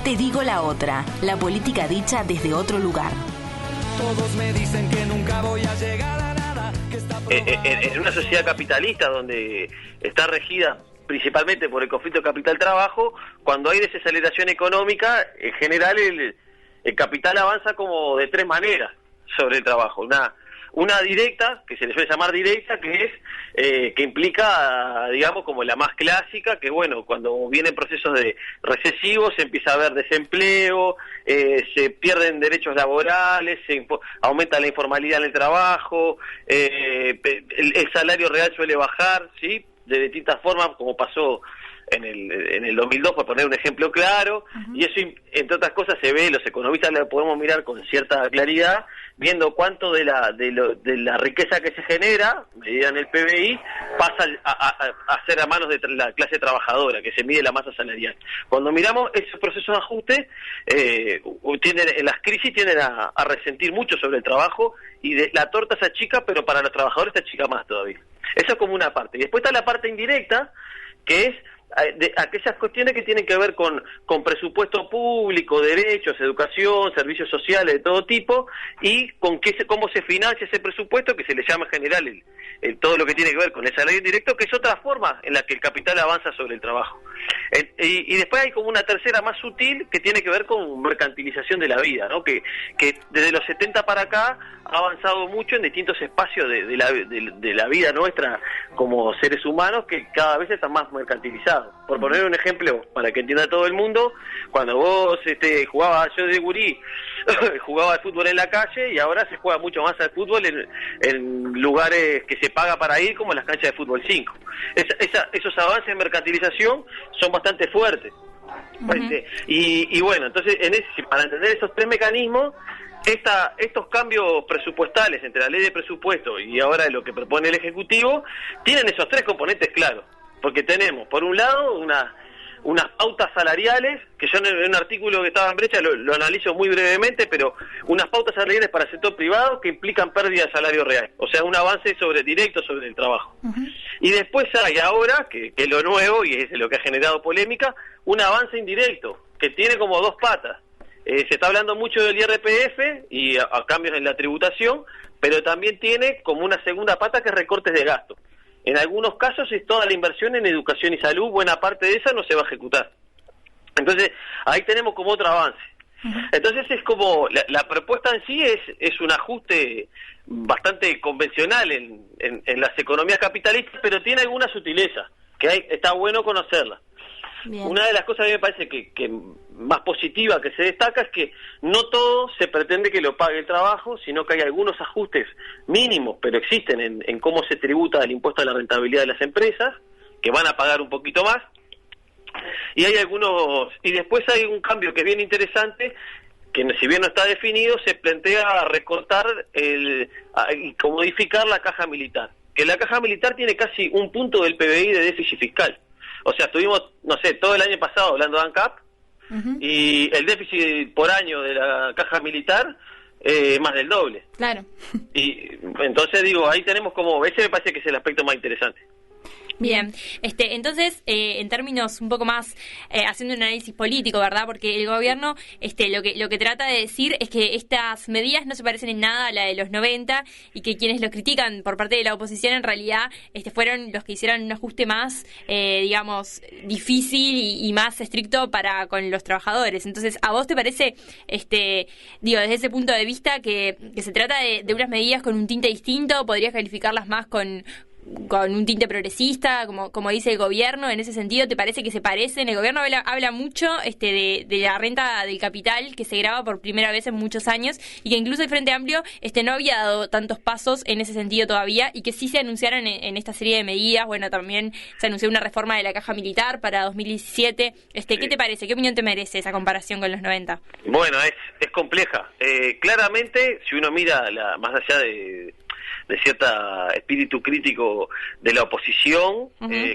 Te digo la otra, la política dicha desde otro lugar. Todos me dicen que nunca voy a llegar a nada. En una sociedad capitalista donde está regida principalmente por el conflicto capital-trabajo, cuando hay desaceleración económica, en general el capital avanza como de tres maneras sobre el trabajo. Una directa, que se le suele llamar directa, que es que implica, digamos, como la más clásica, que bueno, cuando vienen procesos de recesivos se empieza a haber desempleo, se pierden derechos laborales, aumenta la informalidad en el trabajo, el salario real suele bajar, ¿sí?, de distintas formas, como pasó en el 2002, por poner un ejemplo claro. Uh-huh. Y eso, entre otras cosas, se ve, los economistas lo podemos mirar con cierta claridad, viendo cuánto de la riqueza que se genera, medida en el PBI, pasa a ser a manos de la clase trabajadora, que se mide la masa salarial. Cuando miramos esos procesos de ajuste, las crisis tienden a resentir mucho sobre el trabajo, y la torta se achica, pero para los trabajadores se achica más todavía. Eso es como una parte. Y después está la parte indirecta, que es de aquellas cuestiones que tienen que ver con presupuesto público, derechos, educación, servicios sociales de todo tipo, y con cómo se financia ese presupuesto, que se le llama en general todo lo que tiene que ver con el salario indirecto, que es otra forma en la que el capital avanza sobre el trabajo. Y después hay como una tercera más sutil, que tiene que ver con mercantilización de la vida, ¿no? Que desde los 70 para acá ha avanzado mucho en distintos espacios de la vida nuestra como seres humanos, que cada vez están más mercantilizados. Por poner un ejemplo, para que entienda todo el mundo, cuando vos jugabas, yo de gurí, jugaba al fútbol en la calle, y ahora se juega mucho más al fútbol en lugares que se paga para ir, como las canchas de fútbol 5. Esos avances en mercantilización son bastante fuertes. Uh-huh. Y bueno, entonces para entender esos tres mecanismos, estos cambios presupuestales entre la ley de presupuesto y ahora lo que propone el Ejecutivo, tienen esos tres componentes claros, porque tenemos, por un lado, unas pautas salariales, que yo en un artículo que estaba en Brecha lo analizo muy brevemente, pero unas pautas salariales para el sector privado que implican pérdida de salario real, o sea, un avance directo sobre el trabajo. Uh-huh. Y después hay ahora, que es lo nuevo y es lo que ha generado polémica, un avance indirecto, que tiene como dos patas. Se está hablando mucho del IRPF y a cambios en la tributación, pero también tiene como una segunda pata, que es recortes de gasto. En algunos casos es toda la inversión en educación y salud, buena parte de esa no se va a ejecutar. Entonces, ahí tenemos como otro avance. Entonces es como, la propuesta en sí es un ajuste bastante convencional en las economías capitalistas, pero tiene alguna sutileza, que está bueno conocerla. Bien. Una de las cosas que me parece que más positiva que se destaca es que no todo se pretende que lo pague el trabajo, sino que hay algunos ajustes mínimos, pero existen en cómo se tributa el impuesto a la rentabilidad de las empresas, que van a pagar un poquito más, y después hay un cambio que es bien interesante, que si bien no está definido, se plantea recortar y modificar la caja militar, que la caja militar tiene casi un punto del PBI de déficit fiscal. O sea, estuvimos, todo el año pasado hablando de ANCAP, uh-huh, y el déficit por año de la caja militar más del doble. Claro. Y entonces ahí tenemos ese me parece que es el aspecto más interesante. Bien, entonces, en términos un poco más, haciendo un análisis político, ¿verdad? Porque el gobierno, lo que trata de decir es que estas medidas no se parecen en nada a la de los 90, y que quienes lo critican por parte de la oposición en realidad fueron los que hicieron un ajuste más, digamos, difícil y más estricto con los trabajadores. Entonces, ¿a vos te parece, desde ese punto de vista, que se trata de unas medidas con un tinte distinto? ¿Podrías calificarlas más con un tinte progresista, como dice el gobierno? En ese sentido, ¿te parece que se parecen? El gobierno habla mucho de la renta del capital, que se graba por primera vez en muchos años, y que incluso el Frente Amplio no había dado tantos pasos en ese sentido todavía, y que sí se anunciaron en esta serie de medidas. Bueno, también se anunció una reforma de la caja militar para 2017. ¿Qué te parece? ¿Qué opinión te merece esa comparación con los 90? Bueno, es compleja. Claramente, si uno mira más allá de cierta espíritu crítico de la oposición.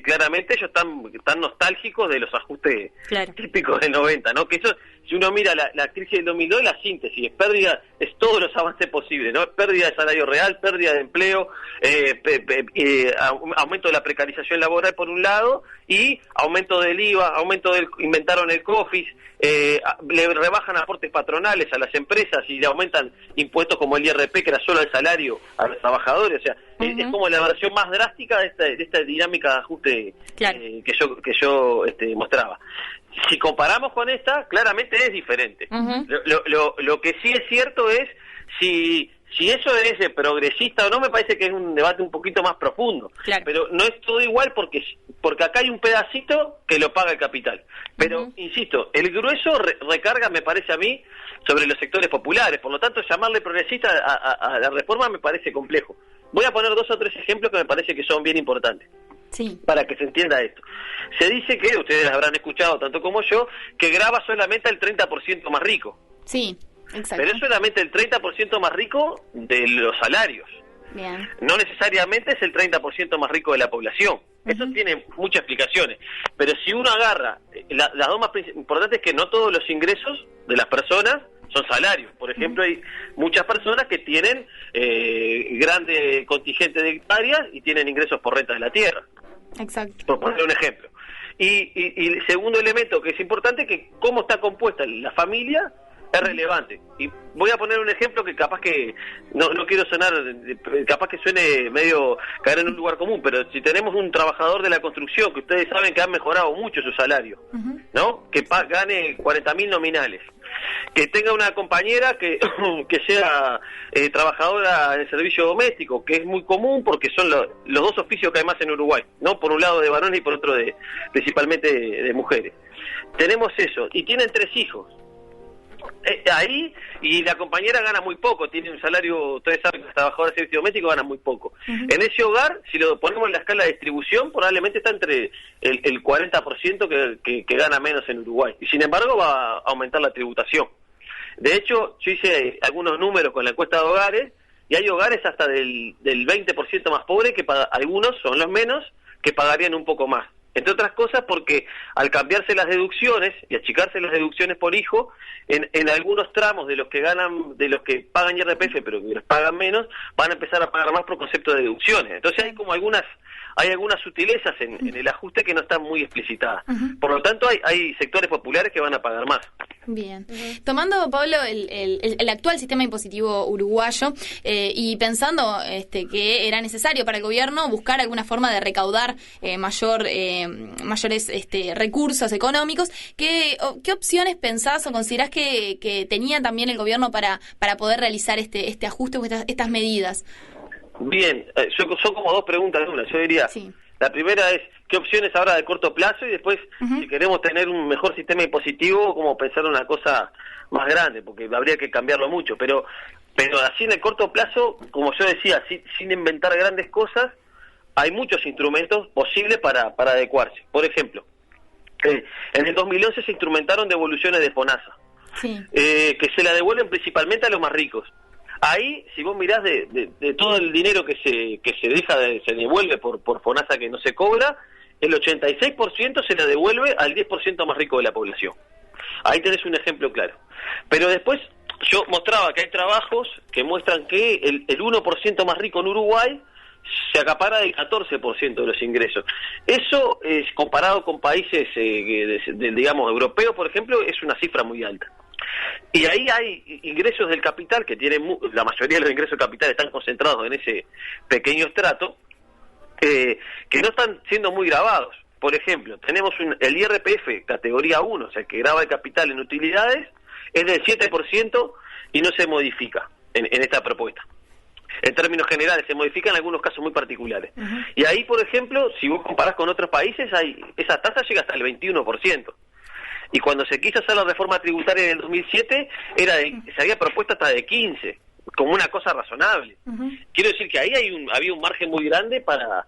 Claramente ellos están nostálgicos de los ajustes típicos del 90, ¿no? Que eso, si uno mira la crisis del 2002, la síntesis es pérdida, es todos los avances posibles, ¿no? Pérdida de salario real, pérdida de empleo, aumento de la precarización laboral por un lado, y aumento del IVA, inventaron el COFIS, le rebajan aportes patronales a las empresas y le aumentan impuestos como el IRP, que era solo el salario a los trabajadores. O sea, es como la versión más drástica de esta dinámica de ajuste que yo mostraba. Si comparamos con esta, claramente es diferente. Lo que sí es cierto es si eso es progresista o no, me parece que es un debate un poquito más profundo. Pero no es todo igual porque acá hay un pedacito que lo paga el capital. Pero, insisto, el grueso recarga, me parece a mí, sobre los sectores populares. Por lo tanto, llamarle progresista a la reforma me parece complejo. Voy a poner 2 o 3 ejemplos que me parece que son bien importantes. Sí. Para que se entienda esto. Se dice que, ustedes habrán escuchado tanto como yo, que grava solamente el 30% más rico. Sí, exacto. Pero es solamente el 30% más rico de los salarios. Bien. No necesariamente es el 30% más rico de la población. Eso tiene muchas explicaciones. Pero si uno agarra, las dos más importantes es que no todos los ingresos de las personas son salarios. Por ejemplo, hay muchas personas que tienen grande contingente de hectáreas y tienen ingresos por renta de la tierra. Exacto. Por poner un ejemplo. Y el segundo elemento que es importante es que cómo está compuesta la familia es relevante. Y voy a poner un ejemplo que capaz que no quiero sonar, capaz que suene medio caer en un lugar común, pero si tenemos un trabajador de la construcción que ustedes saben que han mejorado mucho su salario, ¿no? Que gane 40.000 nominales, que tenga una compañera que sea trabajadora en servicio doméstico, que es muy común porque son los dos oficios que hay más en Uruguay, ¿no? Por un lado de varones y por otro principalmente de mujeres. Tenemos eso, y tienen 3 hijos. Ahí, y la compañera gana muy poco, tiene un salario, ustedes saben que los trabajadores de servicio doméstico ganan muy poco. En ese hogar, si lo ponemos en la escala de distribución, probablemente está entre el 40% que gana menos en Uruguay, y sin embargo va a aumentar la tributación. De hecho, yo hice algunos números con la encuesta de hogares, y hay hogares hasta del 20% más pobres, que algunos son los menos, que pagarían un poco más. Entre otras cosas porque al cambiarse las deducciones y achicarse las deducciones por hijo, en algunos tramos de los que pagan IRPF pero que les pagan menos, van a empezar a pagar más por concepto de deducciones. Entonces hay como algunas sutilezas en el ajuste que no están muy explicitadas. Por lo tanto hay sectores populares que van a pagar más. Bien. Tomando, Pablo, el actual sistema impositivo uruguayo y pensando que era necesario para el gobierno buscar alguna forma de recaudar mayores recursos económicos, ¿qué opciones pensás o considerás que tenía también el gobierno para poder realizar este ajuste o estas medidas? Bien, son como 2 preguntas en una. Yo diría, la primera es, ¿qué opciones habrá de corto plazo? Y después, si queremos tener un mejor sistema impositivo, ¿cómo pensar una cosa más grande? Porque habría que cambiarlo mucho. Pero así en el corto plazo, como yo decía, sin inventar grandes cosas, hay muchos instrumentos posibles para adecuarse. Por ejemplo, en el 2011 se instrumentaron devoluciones de FONASA, que se la devuelven principalmente a los más ricos. Ahí, si vos mirás de todo el dinero que se devuelve por FONASA que no se cobra, el 86% se la devuelve al 10% más rico de la población. Ahí tenés un ejemplo claro. Pero después yo mostraba que hay trabajos que muestran que el 1% más rico en Uruguay se acapara del 14% de los ingresos. Eso, comparado con países, digamos, europeos, por ejemplo, es una cifra muy alta. Y ahí hay ingresos del capital que tienen, la mayoría de los ingresos del capital están concentrados en ese pequeño estrato, que no están siendo muy gravados. Por ejemplo, tenemos el IRPF categoría 1, o sea, que grava el capital en utilidades, es del 7% y no se modifica en esta propuesta. En términos generales, se modifica en algunos casos muy particulares. Y ahí, por ejemplo, si vos comparás con otros países, esa tasa llega hasta el 21%. Y cuando se quiso hacer la reforma tributaria en el 2007, se había propuesto hasta de 15%, como una cosa razonable. Quiero decir que ahí había un margen muy grande para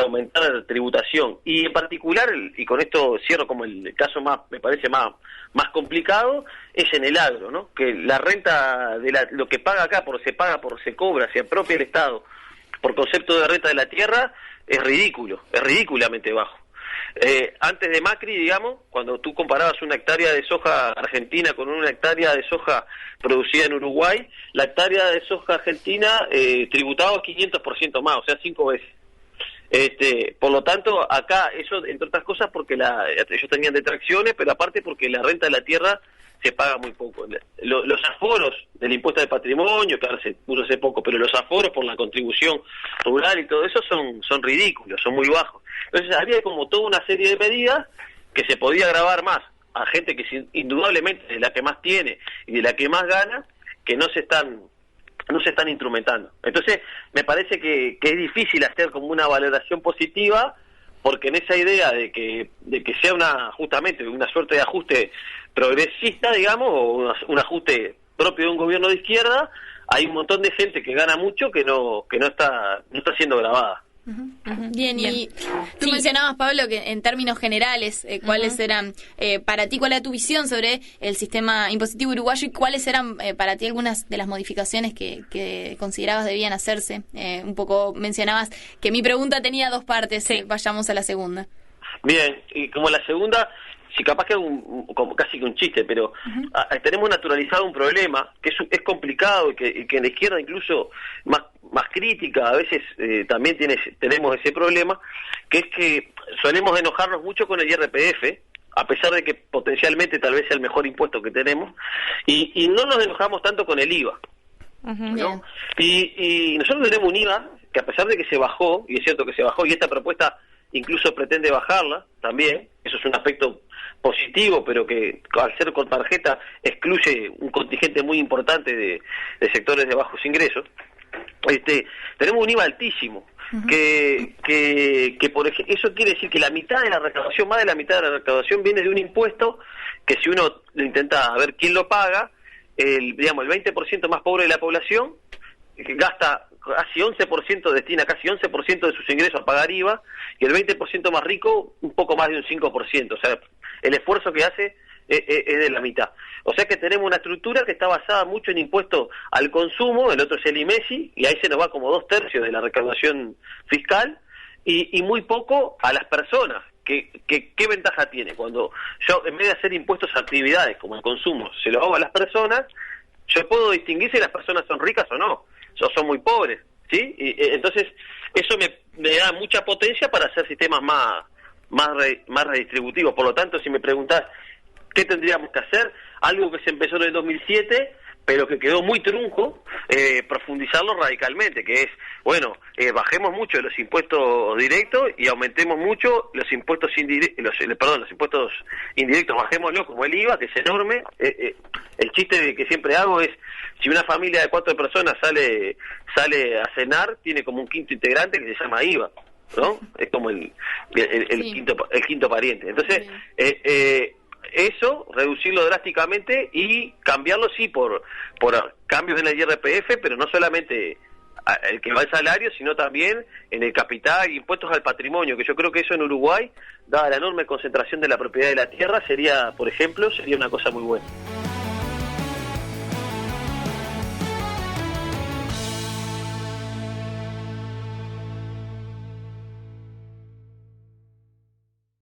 aumentar la tributación. Y en particular, y con esto cierro como el caso me parece más complicado, es en el agro, ¿no? Que la renta lo que paga acá se cobra, se apropia el Estado por concepto de renta de la tierra es ridículo, es ridículamente bajo. Antes de Macri, digamos, cuando tú comparabas una hectárea de soja argentina con una hectárea de soja producida en Uruguay, la hectárea de soja argentina tributaba 500% más, o sea, 5 veces. Por lo tanto, acá, eso, entre otras cosas, porque ellos tenían detracciones, pero aparte porque la renta de la tierra se paga muy poco. Los aforos del impuesto de patrimonio, que ahora se puso hace poco, pero los aforos por la contribución rural y todo eso son ridículos, son muy bajos. Entonces había como toda una serie de medidas que se podía gravar más a gente que indudablemente es la que más tiene y de la que más gana, que no se están instrumentando. Entonces me parece que es difícil hacer como una valoración positiva, porque en esa idea de que sea justamente una suerte de ajuste progresista, digamos, o un ajuste propio de un gobierno de izquierda, hay un montón de gente que gana mucho que no está siendo grabada. Bien, y tú mencionabas, Pablo, que en términos generales, ¿cuáles eran, para ti, cuál era tu visión sobre el sistema impositivo uruguayo y cuáles eran para ti algunas de las modificaciones que considerabas debían hacerse? Un poco mencionabas que mi pregunta tenía 2 partes, vayamos a la segunda. Bien, y como la segunda, sí, capaz que es como casi que un chiste, pero tenemos naturalizado un problema que es complicado y que en la izquierda incluso más crítica a veces también tenemos ese problema, que es que solemos enojarnos mucho con el IRPF, a pesar de que potencialmente tal vez sea el mejor impuesto que tenemos, y no nos enojamos tanto con el IVA, ¿no? Y nosotros tenemos un IVA que, a pesar de que se bajó, y es cierto que se bajó, y esta propuesta incluso pretende bajarla también, eso es un aspecto positivo, pero que al ser con tarjeta excluye un contingente muy importante de sectores de bajos ingresos. Tenemos un IVA altísimo, que por ejemplo, eso quiere decir que la mitad de la recaudación, más de la mitad de la recaudación, viene de un impuesto que, si uno intenta ver quién lo paga, el 20% más pobre de la población gasta casi 11%, destina casi 11% de sus ingresos a pagar IVA, y el 20% más rico un poco más de un 5%, o sea, el esfuerzo que hace es de la mitad. O sea que tenemos una estructura que está basada mucho en impuestos al consumo, el otro es el IMESI, y ahí se nos va como 2/3 de la recaudación fiscal, y muy poco a las personas. ¿Qué ventaja tiene? Cuando yo, en vez de hacer impuestos a actividades como el consumo, se lo hago a las personas, yo puedo distinguir si las personas son ricas o no, o son muy pobres, ¿sí? Entonces, eso me da mucha potencia para hacer sistemas más redistributivos. Por lo tanto, si me preguntás qué tendríamos que hacer, algo que se empezó en el 2007, pero que quedó muy trunco, profundizarlo radicalmente, que es, bajemos mucho los impuestos directos y aumentemos mucho los impuestos los impuestos indirectos, bajémoslo, como el IVA, que es enorme. El chiste que siempre hago es, si una familia de 4 personas sale a cenar, tiene como un quinto integrante que se llama IVA, ¿no? Es como el quinto pariente. Entonces, eso, reducirlo drásticamente y cambiarlo, sí, por cambios en el IRPF, pero no solamente el que va al salario, sino también en el capital y impuestos al patrimonio, que yo creo que eso en Uruguay, dada la enorme concentración de la propiedad de la tierra, sería una cosa muy buena.